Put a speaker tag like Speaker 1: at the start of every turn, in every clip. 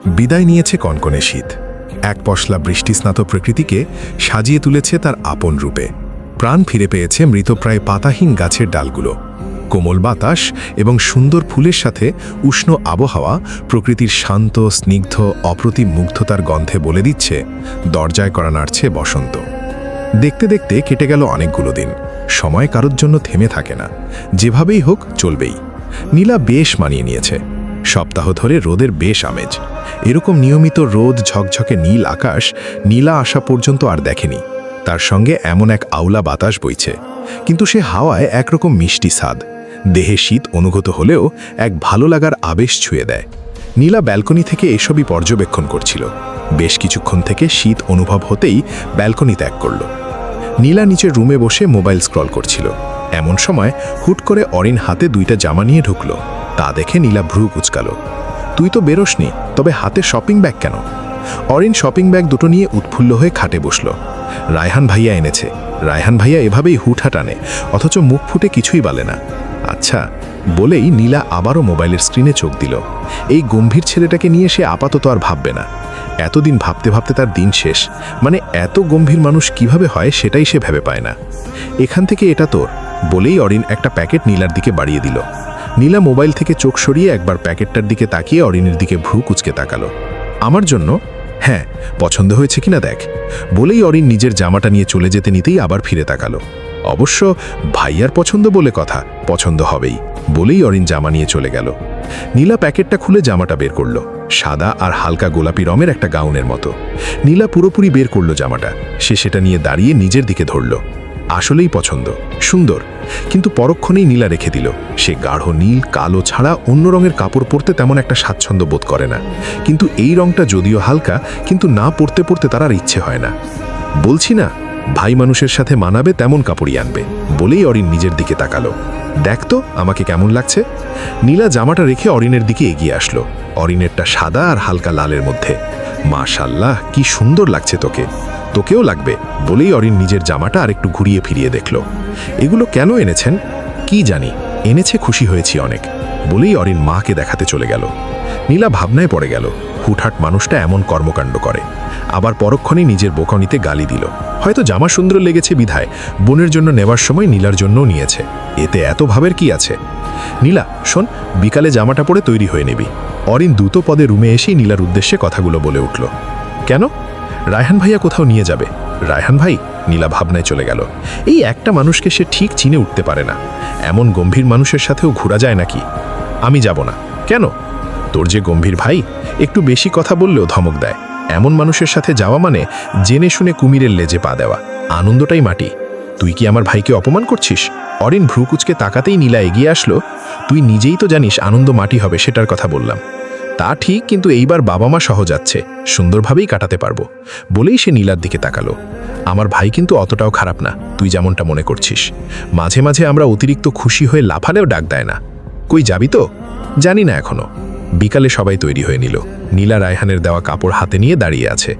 Speaker 1: বিদায় নিয়েছে কনকনে শীত। এক পশলা বৃষ্টিস্নাত প্রকৃতিকে সাজিয়ে তুলেছে তার আপন রূপে। প্রাণ ফিরে পেয়েছে মৃতপ্রায় পাতাহীন গাছের ডালগুলো। কোমল বাতাস এবং সুন্দর ফুলের সাথে উষ্ণ আবহাওয়া প্রকৃতির শান্ত, স্নিগ্ধ, অপ্রতিম মুগ্ধতার গন্ধে বলে দিচ্ছে দরজায় করা নাড়ছে বসন্ত। দেখতে দেখতে কেটে গেল অনেকগুলো দিন। সময় কারোর জন্য থেমে থাকে না, যেভাবেই হোক চলবেই। নীলা বেশ মানিয়ে নিয়েছে। সপ্তাহ ধরে রোদের বেশ আমেজ। এরকম নিয়মিত রোদ, ঝকঝকে নীল আকাশ নীলা আসা পর্যন্ত আর দেখেনি। তার সঙ্গে এমন এক আউলা বাতাস বইছে, কিন্তু সে হাওয়ায় একরকম মিষ্টি স্বাদ। দেহে শীত অনুভূত হলেও এক ভালো লাগার আবেশ ছুঁয়ে দেয়। নীলা ব্যালকনি থেকে এসবই পর্যবেক্ষণ করছিল। বেশ কিছুক্ষণ থেকে শীত অনুভব হতেই ব্যালকনি ত্যাগ করল। নীলা নিচের রুমে বসে মোবাইল স্ক্রল করছিল। এমন সময় হুট করে অরিন হাতে দুইটা জামা নিয়ে ঢুকল। তা দেখে নীলা ভ্রু কুচকাল। তুই তো বেরোসনি, তবে হাতে শপিং ব্যাগ কেন? অরিন শপিং ব্যাগ দুটো নিয়ে উৎফুল্ল হয়ে খাটে বসল। রায়হান ভাইয়া এনেছে। রায়হান ভাইয়া এভাবেই হুটহাট আনে, অথচ মুখ ফুটে কিছুই বলে না। আচ্ছা বলেই নীলা আবারও মোবাইলের স্ক্রিনে চোখ দিল। এই গম্ভীর ছেলেটাকে নিয়ে সে আপাতত আর ভাববে না। এতদিন ভাবতে ভাবতে তার দিন শেষ। মানে এত গম্ভীর মানুষ কিভাবে হয় সেটাই সে ভেবে পায় না। এখান থেকে এটা তোর বলেই অরিন একটা প্যাকেট নীলার দিকে বাড়িয়ে দিল। নীলা মোবাইল থেকে চোখ সরিয়ে একবার প্যাকেটটার দিকে তাকিয়ে অরিনের দিকে ভ্রু কুচকে তাকালো। আমার জন্য? হ্যাঁ, পছন্দ হয়েছে কিনা দেখ বলেই অরিন নিজের জামাটা নিয়ে চলে যেতে নিতেই আবার ফিরে তাকালো। অবশ্য ভাইয়ার পছন্দ বলে কথা, পছন্দ হবেই বলেই অরিন জামা নিয়ে চলে গেল। নীলা প্যাকেটটা খুলে জামাটা বের করল। সাদা আর হালকা গোলাপি রঙের একটা গাউনের মতো। নীলা পুরোপুরি বের করল জামাটা। সে সেটা নিয়ে দাঁড়িয়ে নিজের দিকে ধরল। আসলেই পছন্দ, সুন্দর। কিন্তু পরক্ষণেই নীলা রেখে দিল। সে গাঢ় নীল, কালো ছাড়া অন্য রঙের কাপড় পরতে তেমন একটা স্বাচ্ছন্দ্য বোধ করে না। কিন্তু এই রঙটা যদিও হালকা, কিন্তু না পরতে পরতে তার আর ইচ্ছে হয় না। বলছি না ভাই মানুষের সাথে মানাবে তেমন কাপড়ই আনবে বলেই অরিন নিজের দিকে তাকালো। দেখ তো আমাকে কেমন লাগছে। নীলা জামাটা রেখে অরিনের দিকে এগিয়ে আসলো। অরিনেরটা সাদা আর হালকা লালের মধ্যে। মাশাল্লাহ, কি সুন্দর লাগছে তোকে। তোকেও লাগবে বলেই অরিন নিজের জামাটা আর একটু ঘুরিয়ে ফিরিয়ে দেখল। এগুলো কেন এনেছেন? কি জানি, এনেছে, খুশি হয়েছি অনেক বলেই অরিন মাকে দেখাতে চলে গেল। নীলা ভাবনায় পড়ে গেল। হুটহাট মানুষটা এমন কর্মকাণ্ড করে। আবার পরক্ষণেই নিজের বোকানিতে গালি দিল। হয়তো জামা সুন্দর লেগেছে বিধায় বোনের জন্য নেওয়ার সময় নীলার জন্যও নিয়েছে। এতে এত ভাবের কি আছে? নীলা শোন, বিকালে জামাটা পরে তৈরি হয়ে নিবি। অরিন দ্রুত পদে রুমে এসেই নীলার উদ্দেশ্যে কথাগুলো বলে উঠল। কেন? রায়হান ভাইয়া কোথাও নিয়ে যাবে। রায়হান ভাই? নীলা ভাবনায় চলে গেল। এই একটা মানুষকে সে ঠিক চিনে উঠতে পারে না। এমন গম্ভীর মানুষের সাথেও ঘোরা যায় নাকি? আমি যাব না। কেন? তোর যে গম্ভীর ভাই, একটু বেশি কথা বললেও ধমক দেয়। এমন মানুষের সাথে যাওয়া মানে জেনে শুনে কুমিরের লেজে পা দেওয়া। আনন্দটাই মাটি। তুই কি আমার ভাইকে অপমান করছিস? অরিন ভ্রু কুচকে তাকাতেই নীলা এগিয়ে আসলো। তুই নিজেই তো জানিস আনন্দ মাটি হবে, সেটার কথা বললাম। তা ঠিক, কিন্তু এইবার বাবা মা সহ যাচ্ছে, সুন্দরভাবেই কাটাতে পারবো বলেই সে নীলার দিকে তাকালো। আমার ভাই কিন্তু অতটাও খারাপ না তুই যেমনটা মনে করছিস। মাঝে মাঝে আমরা অতিরিক্ত খুশি হয়ে লাফালেও ডাক দেয় না। কই যাবি তো? জানি না এখনো। বিকালে সবাই তৈরি হয়ে নিল। নীলা রায়হানের দেওয়া কাপড় হাতে নিয়ে দাঁড়িয়ে আছে।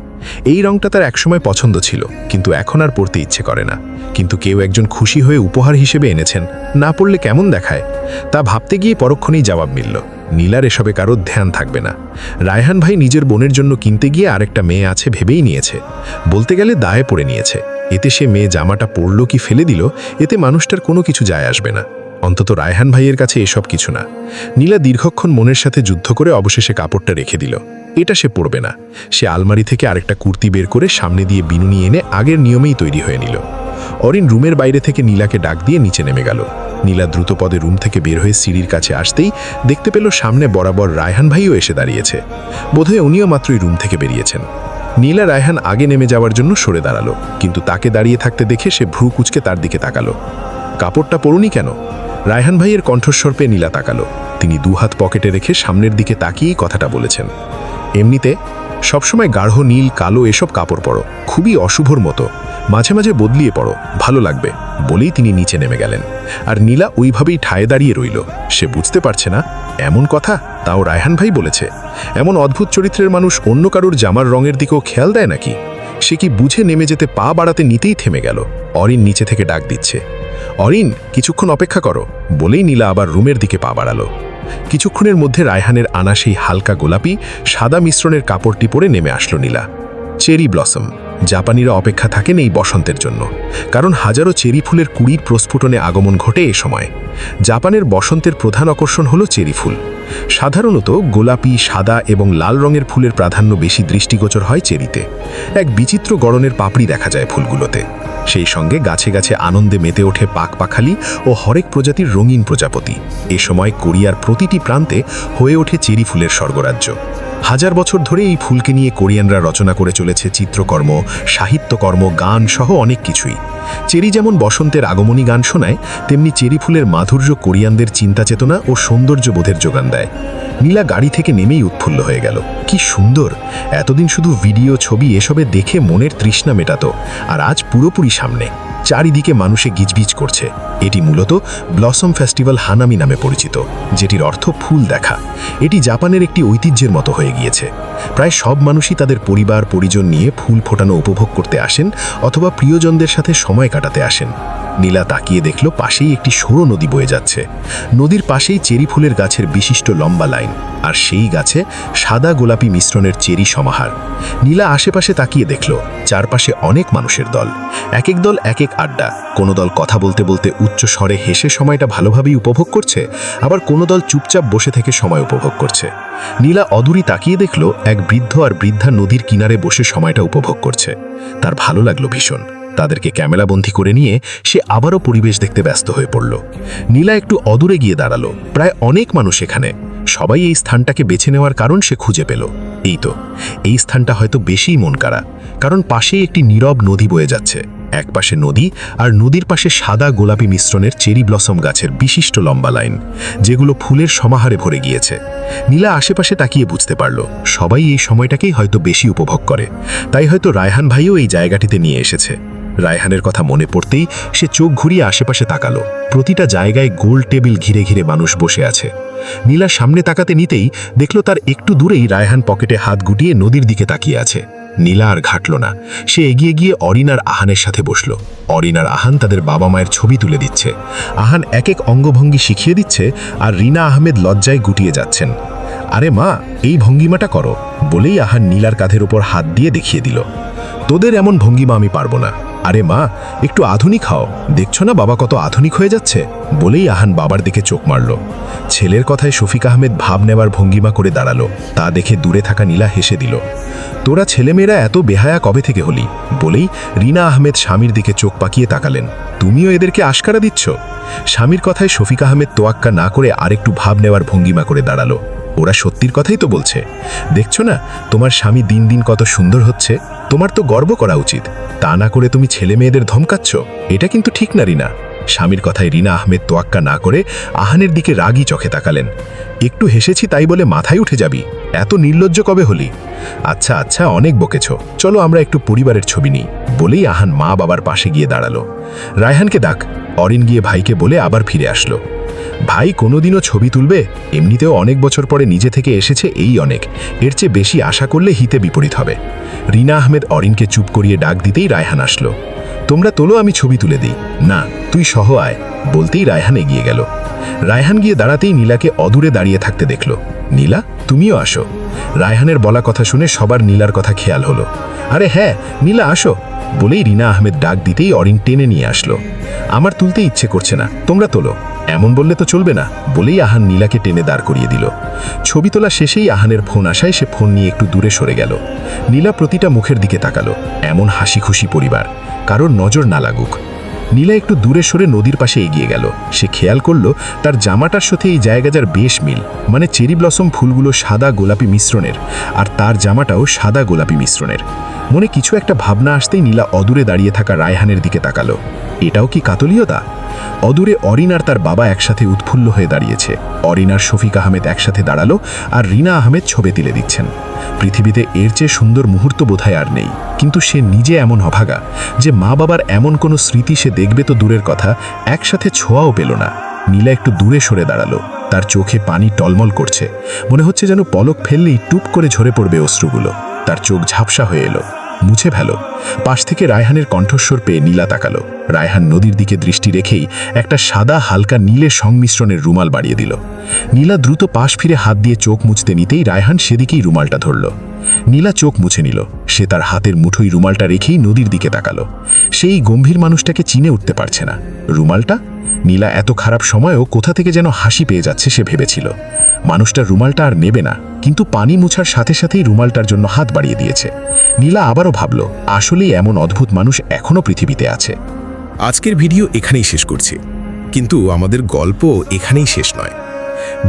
Speaker 1: এই রংটা তার একসময় পছন্দ ছিল, কিন্তু এখন আর পরতে ইচ্ছে করে না। কিন্তু কেউ একজন খুশি হয়ে উপহার হিসেবে এনেছেন, না পড়লে কেমন দেখায় তা ভাবতে গিয়ে পরক্ষণেই জবাব মিলল। নীলার এসবে কারোর ধ্যান থাকবে না। রায়হান ভাই নিজের বোনের জন্য কিনতে গিয়ে আরেকটা মেয়ে আছে ভেবেই নিয়েছে। বলতে গেলে দায়ে পড়ে নিয়েছে। এতে সে মেয়ে জামাটা পরল কি ফেলে দিল, এতে মানুষটার কোনো কিছু যায় আসবে না। অন্তত রায়হান ভাইয়ের কাছে এসব কিছু না। নীলা দীর্ঘক্ষণ মনের সাথে যুদ্ধ করে অবশেষে কাপড়টা রেখে দিল। এটা সে পরবে না। সে আলমারি থেকে আরেকটা কুর্তি বের করে সামনে দিয়ে বিনুনি এনে আগের নিয়মেই তৈরি হয়ে নিল। অরিন রুমের বাইরে থেকে নীলাকে ডাক দিয়ে নিচে নেমে গেল। নীলা দ্রুত পদে রুম থেকে বের হয়ে সিঁড়ির কাছে আসতেই দেখতে পেল সামনে বরাবর রায়হান ভাইও এসে দাঁড়িয়েছে। বোধহয় উনিও মাত্রই রুম থেকে বেরিয়েছেন। নীলা রায়হান আগে নেমে যাওয়ার জন্য সরে দাঁড়ালো, কিন্তু তাকে দাঁড়িয়ে থাকতে দেখে সে ভ্রু কুচকে তার দিকে তাকালো। কাপড়টা পরুনি কেন? রায়হান ভাইয়ের কণ্ঠস্বর পেয়ে নীলা তাকালো। তিনি দুহাত পকেটে রেখে সামনের দিকে তাকিয়েই কথাটা বলেছেন। এমনিতে সবসময় গাঢ় নীল, কালো এসব কাপড় পরো, খুবই অশুভর মতো। মাঝে মাঝে বদলিয়ে পড়ো, ভালো লাগবে বলেই তিনি নিচে নেমে গেলেন। আর নীলা ওইভাবেই ঠায়ে দাঁড়িয়ে রইল। সে বুঝতে পারছে না এমন কথা তাও রায়হান ভাই বলেছে। এমন অদ্ভুত চরিত্রের মানুষ অন্য কারোর জামার রঙের দিকেও খেয়াল দেয় নাকি? সে কি বুঝে নেমে যেতে পা বাড়াতে নিতেই থেমে গেল। অরিন নিচে থেকে ডাক দিচ্ছে। অরিন, কিছুক্ষণ অপেক্ষা করো বলেই নীলা আবার রুমের দিকে পা বাড়ালো। কিছুক্ষণের মধ্যে রায়হানের আনা সেই হালকা গোলাপি সাদা মিশ্রণের কাপড়টি পরে নেমে আসলো নীলা। Cherry blossom. জাপানিরা অপেক্ষা থাকেন এই বসন্তের জন্য, কারণ হাজারো চেরি ফুলের কুড়ির প্রস্ফুটনে আগমন ঘটে এ সময়। জাপানের বসন্তের প্রধান আকর্ষণ হলো চেরি ফুল। সাধারণত গোলাপি, সাদা এবং লাল রঙের ফুলের প্রাধান্য বেশি দৃষ্টিগোচর হয় চেরিতে। এক বিচিত্র গড়নের পাপড়ি দেখা যায় ফুলগুলোতে। সেই সঙ্গে গাছে গাছে আনন্দে মেতে ওঠে পাখপাখালি ও হরেক প্রজাতির রঙিন প্রজাপতি। এ সময় কোরিয়ার প্রতিটি প্রান্তে হয়ে ওঠে চেরি ফুলের স্বর্গরাজ্য। হাজার বছর ধরে এই ফুলকে নিয়ে কোরিয়ানরা রচনা করে চলেছে চিত্রকর্ম, সাহিত্যকর্ম, গান সহ অনেক কিছুই। চেরি যেমন বসন্তের আগমনী গান শোনায়, তেমনি চেরি ফুলের মাধুর্য কোরিয়ানদের চিন্তাচেতনা ও সৌন্দর্যবোধের যোগান দেয়। নীলা গাড়ি থেকে নেমেই উৎফুল্ল হয়ে গেল। কি সুন্দর! এতদিন শুধু ভিডিও, ছবি এসবে দেখে মনের তৃষ্ণা মেটাতো, আর আজ পুরোপুরি সামনে। চারিদিকে মানুষে গিজবিজ করছে। এটি মূলত ব্লসম ফেস্টিভ্যাল হানামি নামে পরিচিত, যেটির অর্থ ফুল দেখা। এটি জাপানের একটি ঐতিহ্যের মতো হয়ে গিয়েছে। প্রায় সব মানুষই তাদের পরিবার পরিজন নিয়ে ফুল ফোটানো উপভোগ করতে আসেন অথবা প্রিয়জনদের সাথে সময় কাটাতে আসেন। নীলা তাকিয়ে দেখল পাশেই একটি সরু নদী বয়ে যাচ্ছে। নদীর পাশেই চেরি ফুলের গাছের বিশিষ্ট লম্বা লাইন, আর সেই গাছে সাদা গোলাপি মিশ্রণের চেরি সমাহার। নীলা আশেপাশে তাকিয়ে দেখল চারপাশে অনেক মানুষের দল। এক এক দল এক এক আড্ডা। কোনো দল কথা বলতে বলতে উচ্চ স্বরে হেসে সময়টা ভালোভাবেই উপভোগ করছে, আবার কোনো দল চুপচাপ বসে থেকে সময় উপভোগ করছে। নীলা অদূরে তাকিয়ে দেখল এক বৃদ্ধ আর বৃদ্ধা নদীর কিনারে বসে সময়টা উপভোগ করছে। তার ভালো লাগলো ভীষণ। তাদেরকে ক্যামেরাবন্দি করে নিয়ে সে আবারও পরিবেশ দেখতে ব্যস্ত হয়ে পড়ল। নীলা একটু অদূরে গিয়ে দাঁড়ালো। প্রায় অনেক মানুষ এখানে। সবাই এই স্থানটাকে বেছে নেওয়ার কারণ সে খুঁজে পেল। এই তো, এই স্থানটা হয়তো বেশিই মন কাড়া, কারণ পাশেই একটি নীরব নদী বয়ে যাচ্ছে। এক পাশে নদী, আর নদীর পাশে সাদা গোলাপি মিশ্রণের চেরি ব্লসম গাছের বিশিষ্ট লম্বা লাইন, যেগুলো ফুলের সমাহারে ভরে গিয়েছে। নীলা আশেপাশে তাকিয়ে বুঝতে পারল সবাই এই সময়টাকেই হয়তো বেশি উপভোগ করে। তাই হয়তো রায়হান ভাইও এই জায়গাটিতে নিয়ে এসেছে। রায়হানের কথা মনে পড়তেই সে চোখ ঘুরিয়ে আশেপাশে তাকালো। প্রতিটা জায়গায় গোল টেবিল ঘিরে ঘিরে মানুষ বসে আছে। নীলা সামনে তাকাতে নিতেই দেখল তার একটু দূরেই রায়হান পকেটে হাত গুটিয়ে নদীর দিকে তাকিয়ে আছে। নীলা আর ঘাটল না। সে এগিয়ে গিয়ে অরিন আর আহানের সাথে বসল। অরিন আর আহান তাদের বাবা মায়ের ছবি তুলে দিচ্ছে। আহান এক এক অঙ্গভঙ্গি শিখিয়ে দিচ্ছে, আর রিনা আহমেদ লজ্জায় গুটিয়ে যাচ্ছেন। আরে মা, এই ভঙ্গিমাটা করো, বলেই আহান নীলার কাঁধের উপর হাত দিয়ে দেখিয়ে দিল। তোদের এমন ভঙ্গিমা আমি পারবো না। আরে মা, একটু আধুনিক হও, দেখছো না বাবা কত আধুনিক হয়ে যাচ্ছে, বলেই আহান বাবার দিকে চোখ মারল। ছেলের কথায় শফিক আহমেদ ভাব নেওয়ার ভঙ্গিমা করে দাঁড়ালো। তা দেখে দূরে থাকা নীলা হেসে দিল। তোরা ছেলেমেয়েরা এত বেহায়া কবে থেকে হলি, বলেই রিনা আহমেদ স্বামীর দিকে চোখ পাকিয়ে তাকালেন। তুমিও এদেরকে আশকারা দিচ্ছ? স্বামীর কথায় শফিক আহমেদ তোয়াক্কা না করে আরেকটু ভাব নেওয়ার ভঙ্গিমা করে দাঁড়ালো। ওরা সত্যির কথাই তো বলছে। দেখছো না তোমার স্বামী দিন দিন কত সুন্দর হচ্ছে, তোমার তো গর্ব করা উচিত। তা না করে তুমি ছেলে মেয়েদের ধমকাচ্ছ, এটা কিন্তু ঠিক না রিনা। স্বামীর কথায় রিনা আহমেদ তোয়াক্কা না করে আহানের দিকে রাগী চোখে তাকালেন। একটু হেসেছি তাই বলে মাথায় উঠে যাবি? এত নির্লজ্জ কবে হলি? আচ্ছা আচ্ছা, অনেক বকেছ, চলো আমরা একটু পরিবারের ছবি নিই, বলেই আহান মা বাবার পাশে গিয়ে দাঁড়ালো। রায়হানকে ডাক। অরিন গিয়ে ভাইকে বলে আবার ফিরে আসলো। ভাই কোনোদিনও ছবি তুলবে? এমনিতেও অনেক বছর পরে নিজে থেকে এসেছে, এই অনেক। এর চেয়ে বেশি আশা করলে হিতে বিপরীত হবে। রিনা আহমেদ অরিনকে চুপ করিয়ে ডাক দিতেই রায়হান আসলো। তোমরা তোলো, আমি ছবি তুলে দিই। না, তুই সহ আয়, বলতেই রায়হান এগিয়ে গেল। রায়হান গিয়ে দাঁড়াতেই নীলাকে অদূরে দাঁড়িয়ে থাকতে দেখল। নীলা, তুমিও আসো। রায়হানের বলা কথা শুনে সবার নীলার কথা খেয়াল হলো। আরে হ্যাঁ, নীলা আসো, বলেই রিনা আহমেদ ডাক দিতেই অরিন টেনে নিয়ে আসলো। আমার তুলতে ইচ্ছে করছে না, তোমরা তোলো। এমন বললে তো চলবে না, বলেই আহান নীলাকে টেনে দাঁড় করিয়ে দিল। ছবি তোলা শেষেই আহানের ফোন আসায় সে ফোন নিয়ে একটু দূরে সরে গেল। নীলা প্রতিটা মুখের দিকে তাকালো। এমন হাসি খুশি পরিবার, কারোর নজর না লাগুক। নীলা একটু দূরে সরে নদীর পাশে এগিয়ে গেল। সে খেয়াল করল তার জামাটার সাথে এই জায়গাটার বেশ মিল, মানে চেরি ব্লসম ফুলগুলো সাদা গোলাপি মিশ্রণের, আর তার জামাটাও সাদা গোলাপি মিশ্রণের। মনে কিছু একটা ভাবনা আসতেই নীলা অদূরে দাঁড়িয়ে থাকা রায়হানের দিকে তাকালো। এটাও কি কাতলীয়তা? অদূরে অরিন আর তার বাবা একসাথে উৎফুল্ল হয়ে দাঁড়িয়েছে। অরিন আর শফিক আহমেদ একসাথে দাঁড়ালো, আর রিনা আহমেদ ছবি তুলে দিচ্ছেন। পৃথিবীতে এর চেয়ে সুন্দর মুহূর্ত বোধহয় আর নেই। কিন্তু সে নিজে এমন অভাগা যে মা বাবার এমন কোনো স্মৃতি সে দেখবে তো দূরের কথা, একসাথে ছোঁয়াও পেল না। নীলা একটু দূরে সরে দাঁড়ালো। তার চোখে পানি টলমল করছে। মনে হচ্ছে যেন পলক ফেললেই টুপ করে ঝরে পড়বে অশ্রুগুলো। তার চোখ ঝাপসা হয়ে এলো।
Speaker 2: মুছে ফেলো। পাশ থেকে রায়হানের কণ্ঠস্বর পেয়ে নীলা তাকালো। রায়হান নদীর দিকে দৃষ্টি রেখেই একটা সাদা হালকা নীলের সংমিশ্রণের রুমাল বাড়িয়ে দিল। নীলা দ্রুত পাশ ফিরে হাত দিয়ে চোখ মুছতে নিতেই রায়হান সেদিকেই রুমালটা ধরল। নীলা চোখ মুছে নিল। সে তার হাতের মুঠোয় রুমালটা রেখেই নদীর দিকে তাকালো। সেই গম্ভীর মানুষটাকে চিনে উঠতে পারছে না। রুমালটা? নীলা এত খারাপ সময়েও কোথা থেকে যেন হাসি পেয়ে যাচ্ছে সে ভেবেছিল। মানুষটা রুমালটা আর নেবে না, কিন্তু পানি মুছার সাথে সাথেই রুমালটার জন্য হাত বাড়িয়ে দিয়েছে। নীলা আবারও ভাবল, আসলেই এমন অদ্ভুত মানুষ এখনও পৃথিবীতে আছে।
Speaker 1: আজকের ভিডিও এখানেই শেষ করছি, কিন্তু আমাদের গল্প এখানেই শেষ নয়।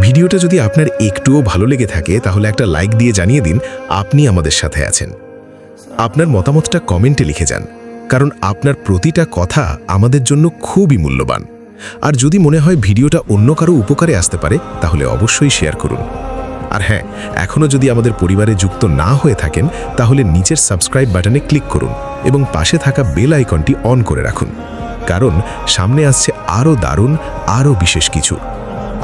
Speaker 1: ভিডিওটা যদি আপনার একটুও ভালো লেগে থাকে তাহলে একটা লাইক দিয়ে জানিয়ে দিন আপনি আমাদের সাথে আছেন। আপনার মতামতটা কমেন্টে লিখে যান, কারণ আপনার প্রতিটা কথা আমাদের জন্য খুবই মূল্যবান। আর যদি মনে হয় ভিডিওটা অন্য কারো উপকারে আসতে পারে তাহলে অবশ্যই শেয়ার করুন। আর হ্যাঁ, এখনও যদি আমাদের পরিবারে যুক্ত না হয়ে থাকেন তাহলে নিচের সাবস্ক্রাইব বাটনে ক্লিক করুন এবং পাশে থাকা বেল আইকনটি অন করে রাখুন, কারণ সামনে আসছে আরও দারুণ, আরও বিশেষ কিছু।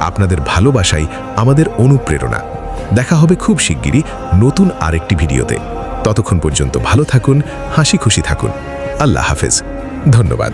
Speaker 1: আপনাদের ভালোবাসাই আমাদের অনুপ্রেরণা। দেখা হবে খুব শিগগিরই নতুন আরেকটি ভিডিওতে। ততক্ষণ পর্যন্ত ভালো থাকুন, হাসি খুশি থাকুন। আল্লাহ হাফেজ। ধন্যবাদ।